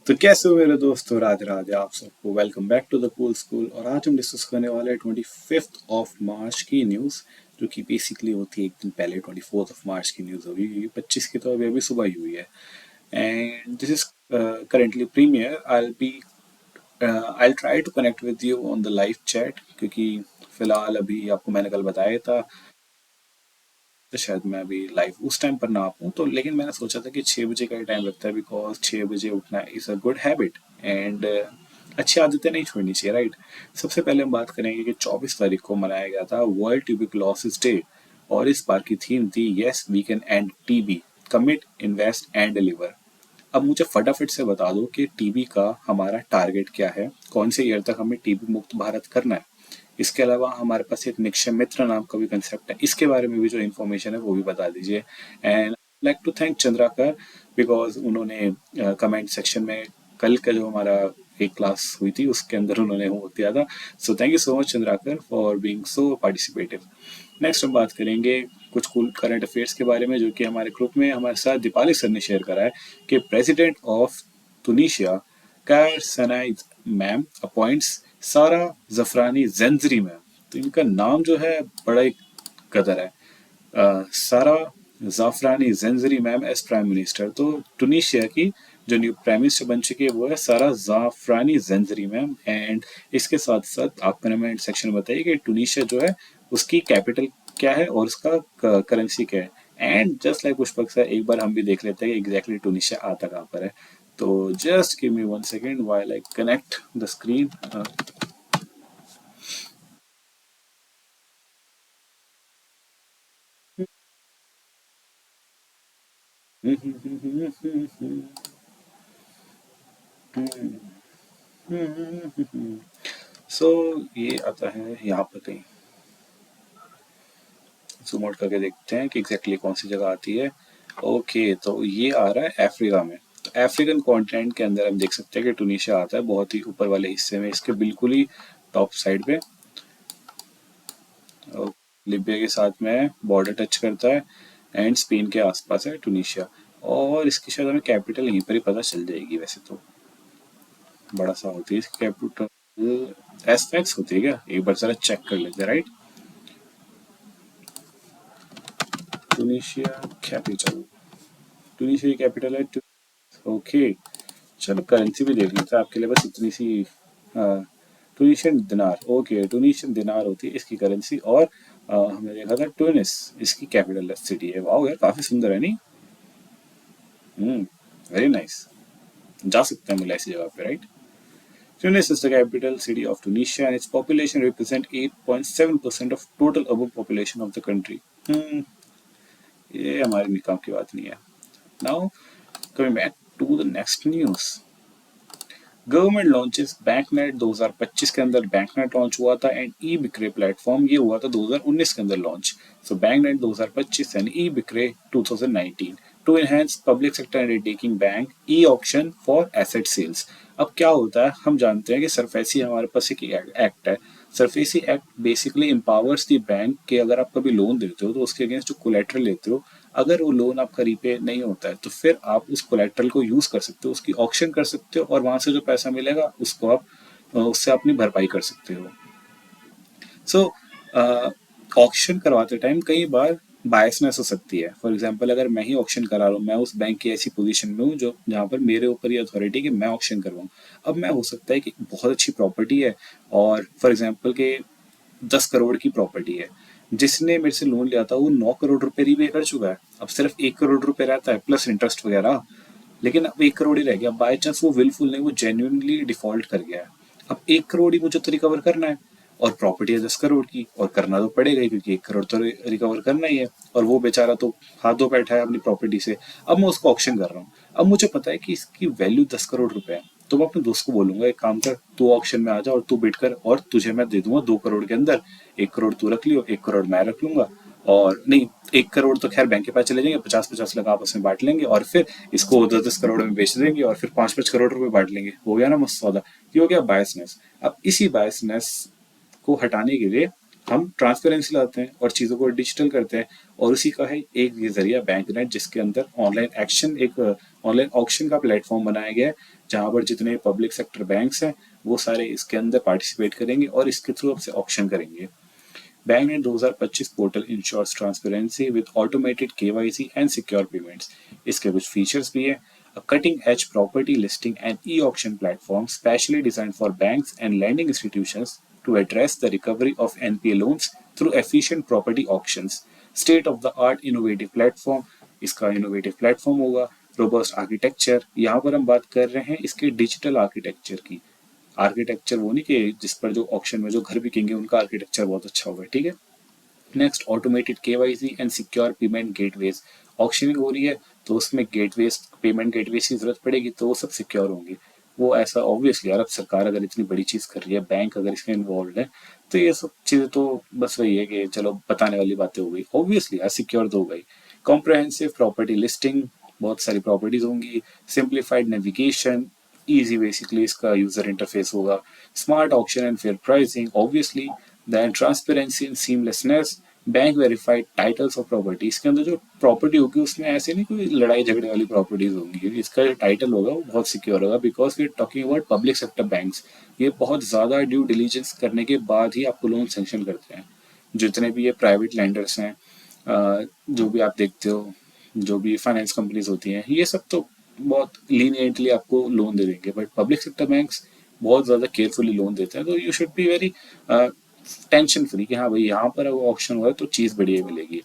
तो कैसे हो मेरे दोस्तों, राधे राधे आप सबको। Welcome back to the cool school. और आज हम डिस्कस करने वाले हैं 25 मार्च की न्यूज़, जो कि बेसिकली होती है एक दिन पहले। 24 मार्च की न्यूज़ होगी, 25 की तो अभी अभी सुबह ही हुई है। And this is currently premiere. I try to connect with you on the live chat, क्योंकि फिलहाल अभी आपको मैंने कल बताया था, तो शायद मैं अभी लाइव उस टाइम पर ना आ पाऊँ। तो लेकिन मैंने सोचा था कि 6 बजे का ही टाइम लगता है, बिकॉज 6 बजे उठना is a good habit. And अच्छी आदतें नहीं छोड़नी चाहिए, राइट। सबसे पहले हम बात करेंगे कि 24 तारीख को मनाया गया था वर्ल्ड ट्यूबिकुलोसिस डे। और इस बार की थीम थी yes we can and TB, commit invest and deliver. अब मुझे फटाफट से बता दो कि टीबी का हमारा टारगेट क्या है, कौन से ईयर तक हमें टीबी मुक्त भारत करना है। इसके अलावा हमारे पास एक निक्षय मित्र नाम का भी कंसेप्ट है, इसके बारे में भी जो इन्फॉर्मेशन है वो भी बता दीजिए। And like to thank Chandrakar, because उन्होंने कमेंट सेक्शन में कल का जो हमारा एक क्लास हुई थी उसके अंदर उन्होंने वो दिया था। So thank you so much Chandrakar for being so participative. Next हम बात करेंगे कुछ कूल करंट अफेयर्स के बारे में, जो कि हमारे ग्रुप में हमारे साथ दीपाली सर ने शेयर करा है कि president of Tunisia Kais Saied ma'am appoints Sara Zafrani जेंजरी ma'am. तो इनका नाम जो है बड़ा ही कदर है। Sara Zafrani Zenzri ma'am as prime minister. तो टूनिशिया की जो न्यू प्राइम मिनिस्टर बन चुकी है वो है Sara Zafrani Zenzri ma'am. And इसके साथ साथ आप कमेंट सेक्शन में बताइए कि टूनिशिया जो है उसकी कैपिटल क्या है और उसका करेंसी क्या है। And just like Pushpak sir, एक बार हम भी देख लेते हैं कि एग्जैक्टली टूनिशिया आता कहाँ पर है। तो just give me 1 second while I connect the screen. So ये आता है यहाँ पर कहीं। जूम आउट करके देखते हैं कि एग्जैक्टली कौन सी जगह आती है। ओके, तो ये आ रहा है अफ्रीका में। तो अफ्रीकन कॉन्टिनेंट के अंदर हम देख सकते हैं कि टूनिशिया आता है बहुत ही ऊपर वाले हिस्से में, इसके बिल्कुल ही टॉप साइड पे। और लिबिया के साथ में बॉर्डर टच करता है। एंड स्पेन के आसपास है टूनिशिया। और इसकी शायद हमें कैपिटल यहीं पर ही पता चल जाएगी वैसे तो। बड़ा सा होती है इसकी कैपिटल। एस्पेक्स होती है क्या, एक बार जरा चेक कर लेते हैं, राइट। Tunisia capital. टूनिशिया की कैपिटल है ओके। चलो करेंसी भी देख लेते हैं आपके लिए, बस इतनी सी। टूनिशियन दिनार। ओके, टूनिशियन दिनार होती है इसकी करेंसी। और हमने देखा था ट्यूनिस इसकी कैपिटल सिटी है। वाह यार, काफी सुंदर है नहीं। Very nice. जा सकते हैं मतलब ऐसी जगह पे, right. Tunis is the capital city of Tunisia and its population represents 8.7% of total urban population of the country. ये हमारे निकाम की बात नहीं है। Now coming back to the next news. Government launches Baanknet 2025 के अंदर बैंकनेट लॉन्च हुआ था। एंड ई बिक्रे प्लेटफॉर्म ये हुआ था 2019 के अंदर launch. So Baanknet 2025 and e Bkray 2019 to enhance public sector undertaking bank e auction for asset sales. अब क्या होता है, हम जानते हैं कि सरफेसी हमारे पास एक एक्ट है। सरफेसी एक्ट बेसिकली एम्पावर्स दी बैंक के अगर आप कभी लोन देते हो तो उसके अगेंस्ट जो कोलेट्रल लेते हो, अगर वो लोन आपका रीपे नहीं होता है तो फिर आप उस कोलेट्रल को यूज कर सकते हो, उसकी ऑक्शन कर सकते हो और वहां से जो पैसा मिलेगा उसको आप उससे अपनी भरपाई कर सकते हो। सो ऑक्शन करवाते टाइम कई बार बायसनेस हो सकती है। फॉर एग्जाम्पल, अगर मैं ही ऑक्शन करा रहा हूँ, मैं उस बैंक की ऐसी पोजीशन में हूँ जो जहाँ पर मेरे ऊपर ये अथॉरिटी कि मैं ऑक्शन करवाऊँ। अब मैं हो सकता है कि बहुत अच्छी प्रॉपर्टी है और फॉर एग्जाम्पल के 10 करोड़ की प्रॉपर्टी है, जिसने मेरे से लोन लिया था वो 9 करोड़ रुपए रीपे कर चुका है। अब सिर्फ 1 करोड़ रुपए रहता है प्लस इंटरेस्ट वगैरह। लेकिन अब 1 करोड़ ही रह गया। बाई चांस वो विलफुल नहीं, वो जेन्युइनली डिफॉल्ट कर गया है। अब 1 करोड़ ही मुझे तो रिकवर करना है और प्रॉपर्टी है 10 करोड़ की, और करना तो पड़ेगा ही क्योंकि 1 करोड़ तो रिकवर करना ही है। और वो बेचारा तो हाथ धो बैठा है अपनी प्रॉपर्टी से। अब मैं उसको ऑक्शन कर रहा हूँ। अब मुझे पता है कि इसकी वैल्यू 10 करोड़ रुपए है। तो मैं अपने दोस्त को बोलूंगा एक काम कर, तू ऑक्शन में आ जा और तू बिड कर और तुझे मैं दे दूंगा 2 करोड़ के अंदर। 1 करोड़ तू रख लियो, 1 करोड़ मैं रख लूंगा। और नहीं, 1 करोड़ तो खैर बैंक के पास चले जाएंगे, 50-50 लाख आपस में बांट लेंगे और फिर इसको 10-10 करोड़ में बेच देंगे और फिर 5-5 करोड़ रुपए बांट लेंगे। हो गया ना मस्त सौदा। ये हो गया बायसनेस। अब इसी बायसनेस को हटाने के लिए हम ट्रांसपेरेंसी लाते हैं और चीज़ों को डिजिटल करते हैं। और उसी का है एक ये जरिया बैंक नेट, जिसके अंदर ऑनलाइन एक्शन एक ऑनलाइन ऑक्शन का प्लेटफॉर्म बनाया गया है जहां पर जितने पब्लिक सेक्टर बैंक्स हैं वो सारे इसके अंदर पार्टिसिपेट करेंगे और इसके थ्रू अब से ऑक्शन करेंगे। बैंक ने 2025 portal insures transparency with automated KYC and secure payments. इसके कुछ फीचर्स भी है। A cutting-edge property listing and e-auction platform specially designed for banks and lending institutions to address the recovery of NPA loans through efficient property auctions. State-of-the-art innovative platform, इसका innovative platform होगा। Robust architecture, यहाँ पर हम बात कर रहे हैं इसके डिजिटल आर्किटेक्चर की। आर्किटेक्चर वो नहीं कि जिस पर जो ऑक्शन में जो घर बिकेंगे उनका आर्किटेक्चर बहुत अच्छा होगा, ठीक है। Next, automated KYC and secure payment gateways. Auctioning हो रही है तो उसमें गेटवेज, पेमेंट गेटवेज की जरूरत पड़ेगी तो वो सब सिक्योर होंगे। वो ऐसा ऑब्वियसली यार, अब सरकार अगर इतनी बड़ी चीज कर रही है, बैंक अगर इसमें इन्वॉल्व है, तो ये सब चीजें तो बस वही है कि चलो बताने वाली बातें हो गई। ऑब्वियसली यार सिक्योर तो हो गई। कॉम्प्रहेंसिव प्रॉपर्टी लिस्टिंग, बहुत सारी प्रॉपर्टीज होंगी। सिंप्लीफाइड नेविगेशन, easy बेसिकली इसका यूजर इंटरफेस होगा। Smart auction and fair pricing obviously. Then transparency and seamlessness, bank verified titles of property. इसके अंदर जो प्रॉपर्टी होगी उसमें ऐसे नहीं कोई लड़ाई झगड़े वाली प्रॉपर्टीज होंगी। इसका जो टाइटल होगा वो बहुत सिक्योर होगा because we are talking about public sector banks. ये बहुत ज्यादा ड्यू डिलीजेंस करने के बाद ही आपको लोन सेंक्शन करते हैं। जितने भी ये प्राइवेट लैंडर्स हैं, जो भी आप देखते हो, जो भी फाइनेंस कंपनीज होती हैं, ये सब तो बहुत लीनियंटली आपको लोन दे देंगे, बट पब्लिक सेक्टर बैंक्स बहुत ज्यादा केयरफुली लोन देते हैं। तो you should be very tension free कि हाँ भाई यहाँ पर अगर ऑप्शन हुआ है तो चीज बढ़िया मिलेगी।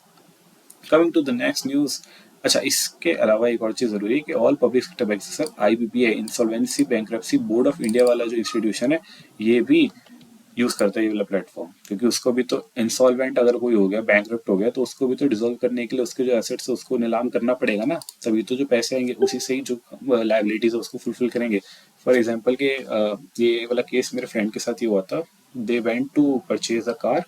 Coming to the next news. अच्छा, इसके अलावा एक और चीज जरूरी है कि all public sector bank sir IBPI insolvency bankruptcy board of India वाला जो इंस्टीट्यूशन है ये भी यूज करता है ये वाला प्लेटफॉर्म, क्योंकि उसको भी तो इंसॉल्वेंट अगर कोई हो गया, बैंकरप्ट हो गया, तो उसको भी तो डिसॉल्व करने के लिए उसके जो एसेट्स है उसको नीलाम करना पड़ेगा ना। तभी तो जो पैसे आएंगे उसी से ही जो लाइबिलिटीज है उसको फुलफिल करेंगे। फॉर एग्जाम्पल के ये वाला केस मेरे फ्रेंड के साथ ही हुआ था। They went to purchase a car.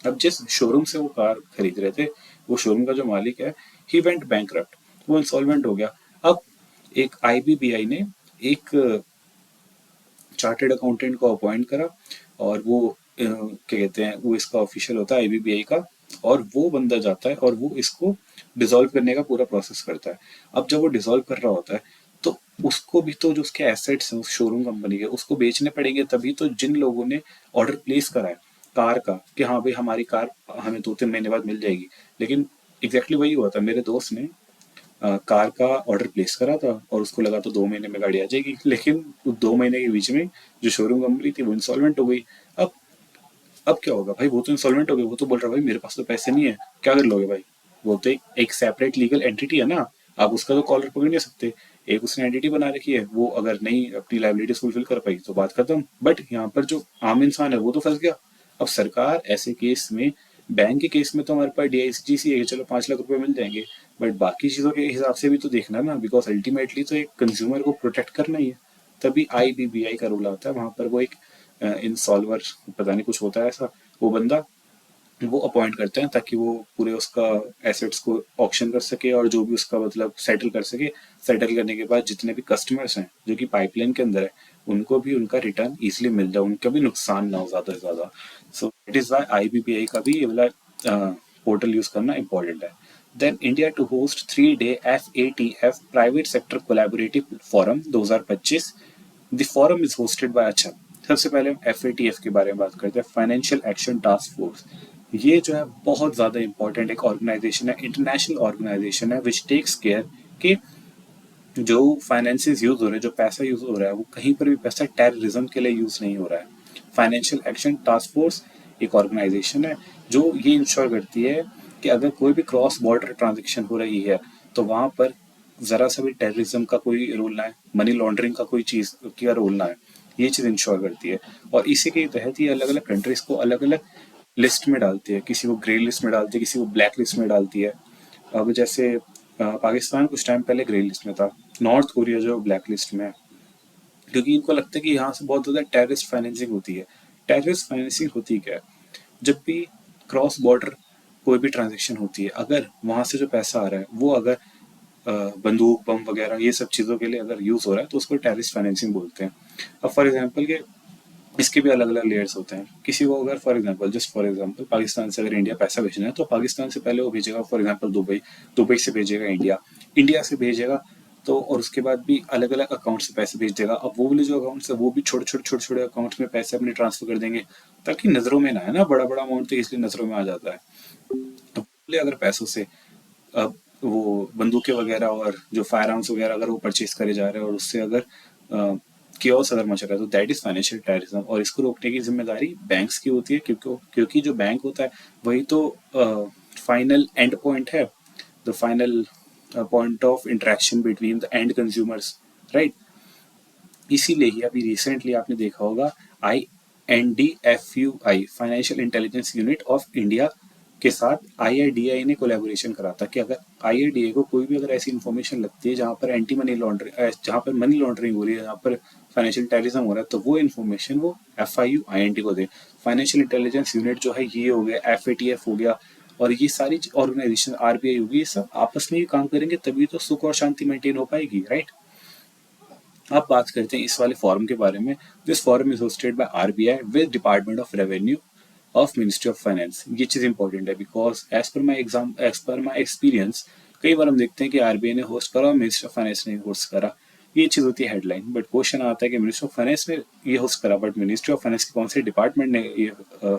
अब जिस शोरूम से वो कार खरीद रहे थे, वो शोरूम का जो मालिक है, ही वेंट बैंकरप्ट, वो इंसॉल्वेंट हो गया। अब एक आईबीबीआई ने एक चार्टेड अकाउंटेंट को अपॉइंट करा और वो क्या कहते हैं, वो इसका ऑफिशियल होता है आईबीबीआई का, और वो बंदा जाता है और वो इसको डिसॉल्व करने का पूरा प्रोसेस करता है। अब जब वो डिसॉल्व कर रहा होता है तो उसको भी तो जो उसके एसेट्स हैं उस शोरूम कंपनी के उसको बेचने पड़ेंगे, तभी तो जिन लोगों ने ऑर्डर प्लेस करा है कार का कि हाँ भाई हमारी कार हमें 2-3 महीने बाद मिल जाएगी, लेकिन एग्जैक्टली वही हुआ था। मेरे दोस्त ने कार का ऑर्डर प्लेस करा था और उसको लगा तो 2 महीने में गाड़ी आ जाएगी, लेकिन 2 महीने के बीच में जो शोरूम कंपनी थी वो इंसॉल्वेंट हो गई। अब अब क्या होगा भाई, वो तो इंसॉल्वेंट हो गई, वो तो बोल रहा है भाई मेरे पास तो पैसे नहीं है, क्या कर लोगे भाई। वो तो एक सेपरेट लीगल एंटिटी है ना, आप उसका तो कॉलर पकड़ नहीं सकते। एक उसने एंटिटी बना रखी है, वो अगर नहीं अपनी लाइबिलिटीज फुलफिल कर पाई तो बात खत्म। बट यहाँ पर जो आम इंसान है वो तो फंस गया। अब सरकार ऐसे केस में, बैंक के केस में तो हमारे पास डीआईसीजीसी है, चलो 5 लाख रुपए मिल जाएंगे, बट बाकी चीजों के हिसाब से भी तो देखना ना, बिकॉज अल्टीमेटली तो एक कंज्यूमर को प्रोटेक्ट करना ही है। तभी आईबीबीआई का रूल आता है वहां पर, वो एक इंसॉल्वर, पता नहीं कुछ होता है ऐसा, वो बंदा वो अपॉइंट करते हैं ताकि वो पूरे उसका एसेट्स को ऑक्शन कर सके और जो भी उसका मतलब सेटल कर सके। सेटल करने के बाद जितने भी कस्टमर्स हैं जो कि पाइपलाइन के अंदर है उनको भी उनका रिटर्न इजिली मिल जाए, उनका भी नुकसान ना हो ज्यादा से ज्यादा। So it is why IBPI का भी ये वाला पोर्टल यूज करना इंपॉर्टेंट है। Then India to host 3 day FATF private sector collaborative forum 2025। The forum is hosted by, अच्छा सबसे पहले हम FATF के बारे में बात करते हैं, फाइनेंशियल एक्शन टास्क फोर्स। ये जो है बहुत ज्यादा इंपॉर्टेंट एक ऑर्गेनाइजेशन है, इंटरनेशनल ऑर्गेनाइजेशन है विच टेक्स केयर कि जो फाइनेंसेस यूज हो रहे हैं, जो पैसा यूज हो रहा है, वो कहीं पर भी पैसा टेररिज्म के लिए यूज नहीं हो रहा है। फाइनेंशियल एक्शन टास्क फोर्स एक ऑर्गेनाइजेशन है जो ये इंश्योर करती है कि अगर कोई भी क्रॉस बॉर्डर ट्रांजेक्शन हो रही है तो वहां पर जरा सा भी टेररिज्म का कोई रोल ना है, मनी लॉन्ड्रिंग का कोई चीज का रोल ना है। ये चीज इंश्योर करती है और इसी के तहत ये अलग अलग कंट्रीज को अलग अलग लिस्ट में डालती है, किसी को ग्रे लिस्ट में डालती है, किसी को ब्लैक लिस्ट में डालती है। अब जैसे पाकिस्तान कुछ टाइम पहले ग्रे लिस्ट में था, नॉर्थ कोरिया जो ब्लैक लिस्ट में है, क्योंकि इनको लगता है कि यहाँ से बहुत ज्यादा टेररिस्ट फाइनेंसिंग होती है। टेररिस्ट फाइनेंसिंग होती क्या है, जब भी क्रॉस बॉर्डर कोई भी ट्रांजेक्शन होती है, अगर वहां से जो पैसा आ रहा है वो अगर बंदूक बम वगैरह ये सब चीजों के लिए अगर यूज हो रहा है तो उसको टेररिस्ट फाइनेंसिंग बोलते हैं। अब फॉर एग्जाम्पल के इसके भी अलग अलग लेयर्स होते हैं। किसी को अगर फॉर एग्जाम्पल पाकिस्तान से अगर इंडिया पैसा भेजना है तो पाकिस्तान से पहले वो भेजेगा फॉर एग्जाम्पल दुबई, दुबई से भेजेगा इंडिया, इंडिया से भेजेगा तो और उसके बाद भी अलग अलग अकाउंट से पैसे भेज देगा। अब वो वाले जो अकाउंट्स है वो भी छोटे छोटे अकाउंट्स में पैसे अपने ट्रांसफर कर देंगे, ताकि नजरों में ना है ना, बड़ा बड़ा अमाउंट तो इसलिए नजरों में आ जाता है। अब बोले अगर पैसों से अब वो बंदूकें वगैरह और जो फायर आर्म्स वगैरह अगर वो परचेज करे जा रहे हैं और उससे अगर कियोस अगर मच रहा है, तो दैट इज फाइनेंशियल टेररिज्म, और इसको रोकने की जिम्मेदारी बैंक्स की होती है, क्योंकि जो बैंक होता है वही तो फाइनल एंड पॉइंट है, the final point of interaction between the end consumers, right. इसीलिए ही अभी रिसेंटली आपने देखा होगा INDFUI financial intelligence unit of India के साथ IRDAI ने कोलैबोरेशन करा था कि अगर IRDAI को कोई भी अगर ऐसी इन्फॉर्मेशन लगती है जहाँ पर एंटी मनी लॉन्ड्रिंग, जहाँ पर मनी लॉन्ड्रिंग हो रही है, जहाँ पर फाइनेंशियल टेररिज्म हो रहा है, तो वो इन्फॉर्मेशन वो FIUINT को दे। फाइनेंशियल इंटेलिजेंस यूनिट जो है ये हो गया, FATF हो गया, और ये सारी ऑर्गेनाइजेशन RBI होगी, ये सब आपस में ही काम करेंगे तभी तो सुख और शांति मेंटेन हो पाएगी, राइट। अब बात करते हैं इस वाले फॉरम के बारे में। This forum is hosted by RBI with department of revenue of ministry of finance. ये चीज इंपॉर्टेंट है because as per my experience कई बार हम देखते हैं कि RBI ने होस्ट करा और मिनिस्ट्री ऑफ फाइनेंस ने होस्ट करा। ये चीज होती है हेडलाइन, बट क्वेश्चन आता है कि मिनिस्ट्री ऑफ फाइनेंस ने ये होस्ट करा, बट मिनिस्ट्री ऑफ फाइनेंस के कौन से डिपार्टमेंट ने ये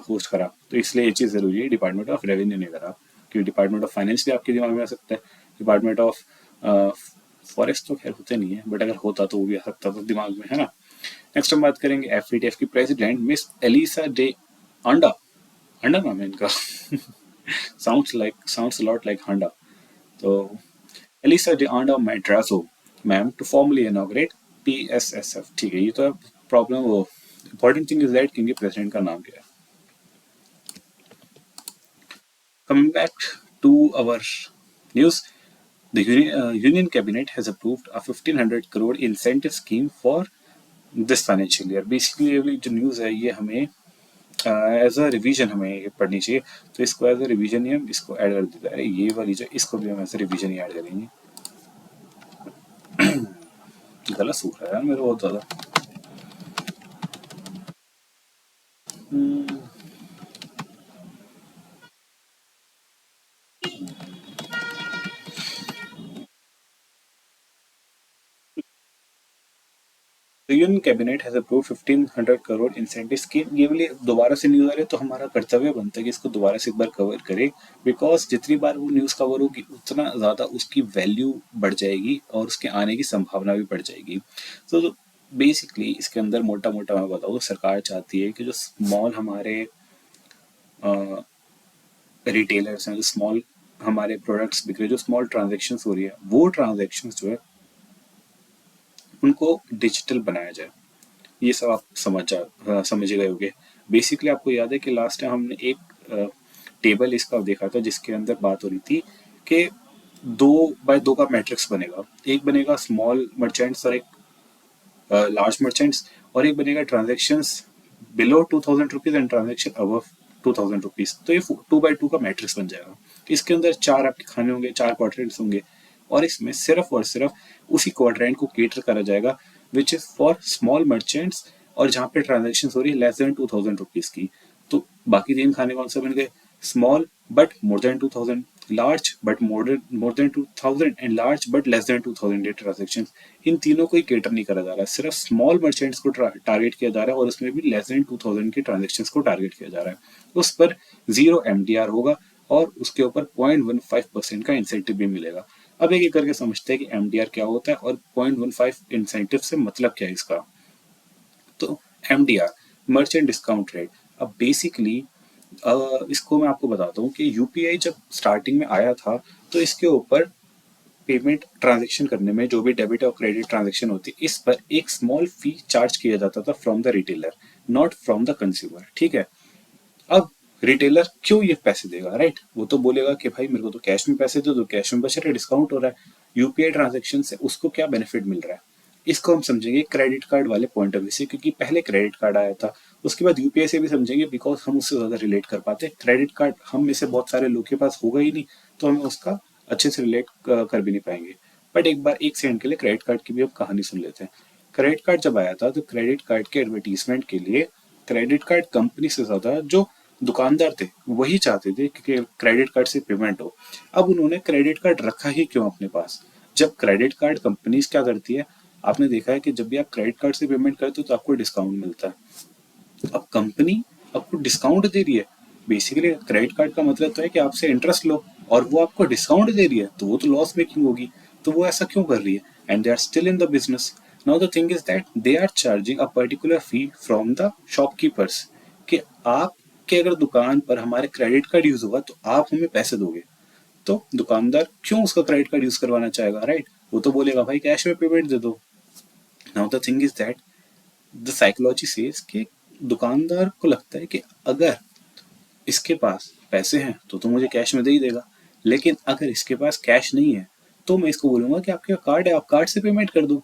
होस्ट करा, तो इसलिए ये चीज जरूरी है डिपार्टमेंट ऑफ रेवेन्यू ने करा, क्योंकि डिपार्टमेंट ऑफ फाइनेंस भी आपके दिमाग में आ सकता है, डिपार्टमेंट ऑफ फॉरेस्ट तो खैर होते नहीं है, बट अगर होता तो वो भी आ सकता तो दिमाग में, है ना। नेक्स्ट हम बात करेंगे FATF की president miss Elisa de Anda. Anda नाम है इनका साउंड्स लॉट लाइक हांडा। तो Elisa de Anda Madrazo ma'am to formally inaugurate PSSF। ठीक है, ये तो प्रॉब्लम वो इंपॉर्टेंट थिंग इज दैट कि इनके प्रेसिडेंट का नाम क्या है। Coming back to our news, the Union Cabinet has approved a 1500 crore incentive scheme for this financial year। Basically ये जो न्यूज़ है ये हमें एज अ रिवीजन हमें ये पढ़नी चाहिए, तो इसको एज अ रिवीजन ही हम इसको ऐड कर देते हैं, ये वाली जो इसको भी हम एज अ रिवीजन ही ऐड करेंगे। गला सूख रहा है यार मेरे बहुत ज़्यादा। The Union Cabinet has approved 1500 crore incentive scheme. ये वाली दोबारा से न्यूज़ आ रही है तो हमारा कर्तव्य बनता है कि इसको दोबारा से एक बार कवर करें, बिकॉज जितनी बार वो न्यूज़ कवर होगी उतना ज़्यादा उसकी वैल्यू बढ़ जाएगी और उसके आने की संभावना भी बढ़ जाएगी। तो बेसिकली इसके अंदर मोटा मोटा मैं बताऊँ तो सरकार चाहती है कि जो स्मॉल हमारे रिटेलर्स हैं, जो स्मॉल हमारे प्रोडक्ट्स बिक रहे हैं, जो स्मॉल ट्रांजेक्शन्स हो रही है, वो ट्रांजेक्शन्स जो है उनको डिजिटल बनाया जाए। ये सब आप समझ गए होंगे। बेसिकली आपको याद है कि लास्ट टाइम हमने एक टेबल इसका देखा था जिसके अंदर बात हो रही थी कि 2x2 का मैट्रिक्स बनेगा, एक बनेगा स्मॉल मर्चेंट्स और एक लार्ज मर्चेंट्स, और एक बनेगा transactions below 2000 rupees and transaction above 2000 rupees. तो ये 2x2 का मैट्रिक्स बन जाएगा। इसके अंदर 4 आपके खाने होंगे, 4 क्वाड्रेंट्स होंगे, और इसमें सिर्फ और सिर्फ उसी क्वाड्रेंट को केटर करा जाएगा which is for small merchants, और जहाँ पे ट्रांजेक्शन हो रही है लेस देन 2000 रुपीज की। तो बाकी 3 खाने कौन से बन गए? Small but more than 2000, large but more than 2000, and large but less than 2000 ये ट्रांजेक्शन। इन तीनों को ही केटर नहीं करा जा रहा है, सिर्फ स्मॉल मर्चेंट्स को टारगेट किया जा रहा है, और उसमें भी लेस देन 2000 के ट्रांजेक्शन को टारगेट किया जा रहा है। उस पर 0 MDR होगा और उसके ऊपर 0.15% का इंसेंटिव भी मिलेगा। अब एक एक करके समझते हैं कि MDR क्या होता है और 0.15 इंसेंटिव से मतलब क्या है इसका। तो MDR मर्चेंट डिस्काउंट रेट। अब बेसिकली इसको मैं आपको बताता हूँ कि UPI जब स्टार्टिंग में आया था तो इसके ऊपर पेमेंट ट्रांजेक्शन करने में जो भी डेबिट और क्रेडिट ट्रांजेक्शन होती है इस पर एक स्मॉल फी चार्ज किया जाता था from the retailer, not from the consumer. ठीक है, अब रिटेलर क्यों ये पैसे देगा, राइट। वो तो बोलेगा कि भाई मेरे को तो कैश में पैसे दो, तो कैश में बच रहा है, डिस्काउंट हो रहा है। UPI ट्रांजेक्शन से उसको क्या बेनिफिट मिल रहा है, इसको हम समझेंगे क्रेडिट कार्ड वाले पॉइंट ऑफ व्यू से, क्योंकि पहले क्रेडिट कार्ड आया था। उसके बाद UPI से भी समझेंगे बिकॉज हम उससे ज्यादा रिलेट कर पाते हैं। क्रेडिट कार्ड हम में से बहुत सारे लोग के पास होगा ही नहीं, तो हमें उसका अच्छे से रिलेट कर भी नहीं पाएंगे। बट एक बार एक सेकंड के लिए क्रेडिट कार्ड की भी हम कहानी सुन लेते हैं। क्रेडिट कार्ड जब आया था तो क्रेडिट कार्ड के एडवर्टीजमेंट के लिए क्रेडिट कार्ड कंपनी से ज्यादा जो दुकानदार थे वही चाहते थे कि क्रेडिट कार्ड से पेमेंट हो। अब उन्होंने क्रेडिट कार्ड रखा ही क्यों अपने पास, जब क्रेडिट कार्ड कंपनीज क्या करती है, आपने देखा है कि जब भी आप क्रेडिट कार्ड से पेमेंट करते हो तो आपको डिस्काउंट मिलता है। अब कंपनी आपको डिस्काउंट दे रही है, बेसिकली क्रेडिट कार्ड का मतलब तो है कि आपसे इंटरेस्ट लो, और वो आपको डिस्काउंट दे रही है तो वो तो लॉस मेकिंग होगी। तो वो ऐसा क्यों कर रही है? And they are still in the business. Now the thing is that they are charging a particular fee from the shopkeepers, कि आपके अगर दुकान पर हमारे क्रेडिट कार्ड यूज होगा तो आप हमें पैसे दोगे। तो दुकानदार क्यों उसका क्रेडिट कार्ड यूज करवाना चाहेगा, राइट? वो तो बोलेगा भाई कैश में पेमेंट दे दो। Now the thing is that the psychology says कि दुकानदार को लगता है कि अगर इसके पास पैसे हैं तो मुझे कैश में दे ही देगा, लेकिन अगर इसके पास कैश नहीं है तो मैं इसको बोलूंगा कि आपके कार्ड है, आप कार्ड से पेमेंट कर दो।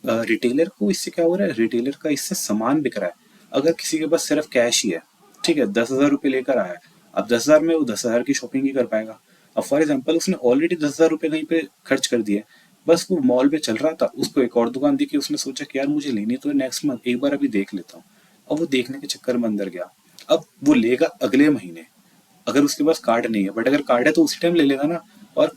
रिटेलर को इससे क्या हो रहा है, रिटेलर का इससे सामान बिक रहा है। अगर किसी के पास सिर्फ कैश ही है, ठीक है, 10,000 रुपये लेकर आया है, अब 10,000 में वो 10,000 की शॉपिंग ही कर पाएगा। अब फॉर एग्जाम्पल उसने ऑलरेडी 10,000 रुपये कहीं पे खर्च कर दिए, बस वो मॉल पे चल रहा था, उसको एक और दुकान दिखी, उसने सोचा कि यार मुझे लेनी तो है नेक्स्ट मंथ, एक बार अभी देख लेता हूँ। अब वो देखने के चक्कर में अंदर गया, अब वो लेगा अगले महीने। अगर उसके पास कार्ड नहीं है, बट अगर कार्ड है तो उसी टाइम ले लेगा ना। और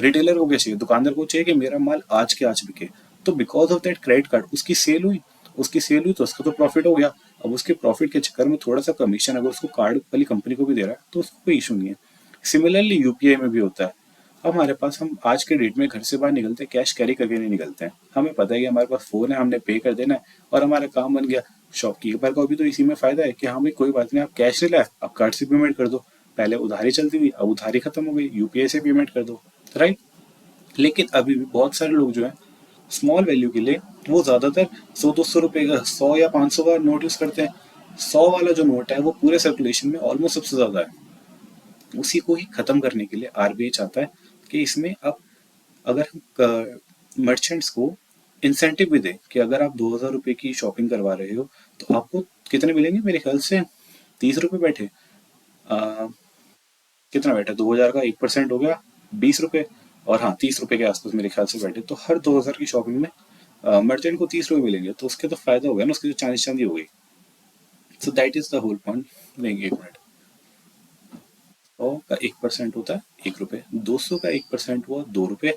रिटेलर को क्या चाहिए, दुकानदार को चाहिए कि मेरा माल आज के आज बिके। तो because of that credit card उसकी सेल हुई, तो उसका तो प्रॉफिट हो गया। अब उसके प्रॉफिट के चक्कर में थोड़ा सा कमीशन अगर उसको कार्ड वाली कंपनी को भी दे रहा है तो उसको कोई इशू नहीं है। सिमिलरली यूपीआई में भी होता है। अब हमारे पास, हम आज के डेट में घर से बाहर निकलते हैं कैश कैरी करके नहीं निकलते हैं, हमें पता है कि हमारे पास फोन है, हमने पे कर देना है और हमारा काम बन गया। शॉपकीपर को भी तो इसी में फायदा है कि हाँ भाई कोई बात नहीं, आप कैश नहीं लाए, आप कार्ड से पेमेंट कर दो। पहले उधारी चलती थी, अब उधारी खत्म हो गई, यूपीआई से पेमेंट कर दो, राइट? लेकिन अभी भी बहुत सारे लोग जो है स्मॉल वैल्यू के लिए वो ज्यादातर 100-200 रुपए का, 100 या 500 का नोट यूज करते हैं। 100 वाला जो नोट है वो पूरे सर्कुलेशन में ऑलमोस्ट सबसे ज्यादा है। उसी को ही खत्म करने के लिए आरबीआई चाहता है कि इसमें अब अगर हम मर्चेंट्स को इंसेंटिव भी दें कि अगर आप 2,000 रुपये की शॉपिंग करवा रहे हो तो आपको कितने मिलेंगे, मेरे ख्याल से 30 रुपये बैठे। आ, कितना बैठा, 2,000 का 1% हो गया 20 रुपये। और हाँ, 30 रुपये के आसपास मेरे ख्याल से बैठे, तो हर 2,000 की शॉपिंग में मर्चेंट को 30 रुपये मिलेंगे, तो उसके तो फायदा हो गया ना, उसकी तो चांदी चांदी हो गई। So that is the whole point. नहीं, 1 मिनट। 100 का 1% होता है 1 रुपये, 200 का 1% हुआ 2 रुपये,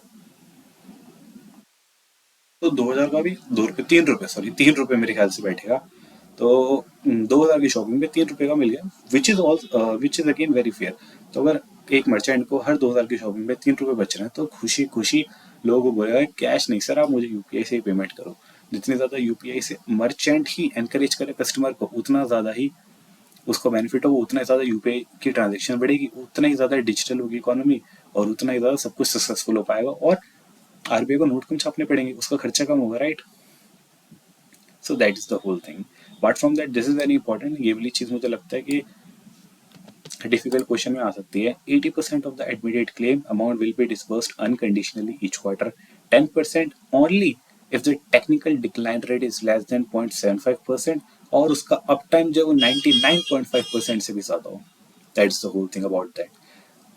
तो 2,000 का भी 2 रुपये, 3 रुपये, सॉरी 3 रुपये मेरे ख्याल से बैठेगा। तो 2,000 की शॉपिंग में 3 रुपये का मिल गया, which is again very fair. तो अगर एक मर्चेंट को हर 2,000 की शॉपिंग में 3 रुपये बच रहे हैं तो खुशी खुशी लोगों को बोलेगा कैश नहीं सर, आप मुझे यूपीआई से ही पेमेंट करो। जितनी ज्यादा यूपीआई से मर्चेंट ही एनकरेज करे कस्टमर को, उतना ज्यादा ही उसको बेनिफिट हो, उतना ज्यादा यूपीआई की ट्रांजेक्शन बढ़ेगी, उतना ही ज्यादा डिजिटल होगी इकोनॉमी, और उतना ही ज्यादा सब कुछ सक्सेसफुल हो पाएगा। और आरबीआई को नोट कम छापने पड़ेंगे, उसका खर्चा कम होगा, right? So that is the whole thing. Apart from that this is very important, ये वाली चीज मुझे लगता है कि डिफिकल्ट क्वेश्चन में आ सकती है। 80% of the admitted claim amount will be disbursed unconditionally each quarter, 10% only if the technical decline rate is less than 0.75%, और उसका अप टाइम जो है वो 99.5% से भी ज्यादा हो। That's the whole thing about that.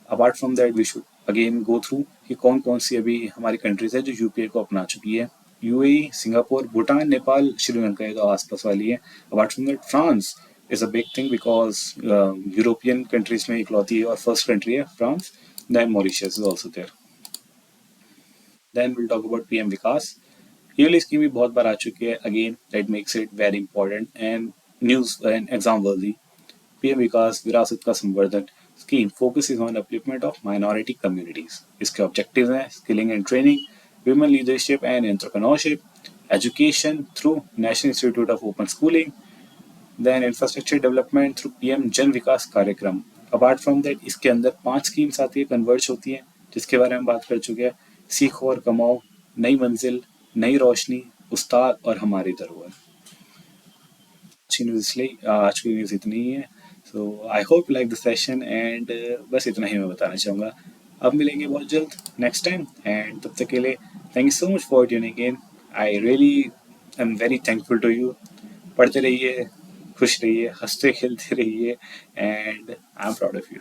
Apart from that we should again go through कि कौन कौन सी अभी हमारी कंट्रीज है जो यूपीआई को अपना चुकी है। यूएई, सिंगापुर, भूटान, नेपाल, श्रीलंका, ये तो आसपास वाली है। Apart from that France is a big thing because European countries में इकलौती है और फर्स्ट कंट्री है France. Then Mauritius is also there. Then will talk about PM Vikas. ये वाली स्कीम भी बहुत बार आ चुकी है, again that makes it very important and news and exam worthy. PM Vikas विरासत का संवर्धन scheme focuses on upliftment of minority communities. इसके ऑब्जेक्टिव्स हैं skilling and training, women leadership and entrepreneurship, education through National Institute of Open Schooling, then infrastructure development through PM जन विकास कार्यक्रम। Apart from that इसके अंदर 5 schemes आती है, converge होती हैं, जिसके बारे में बात कर चुके हैं। सीखो और कमाओ, नई मंजिल, नई रोशनी, उस्ताद और हमारी धरोहर। अच्छी न्यूज़ इसलिए आज की न्यूज़ इतनी ही है। So I hope like the session and बस इतना ही मैं बताना चाहूँगा। अब मिलेंगे बहुत जल्द नेक्स्ट टाइम, एंड तब तक के लिए thank you so much for tuning in. I really am very thankful to you. पढ़ते रहिए, खुश रहिए, हंसते खेलते रहिए, and I am proud of you.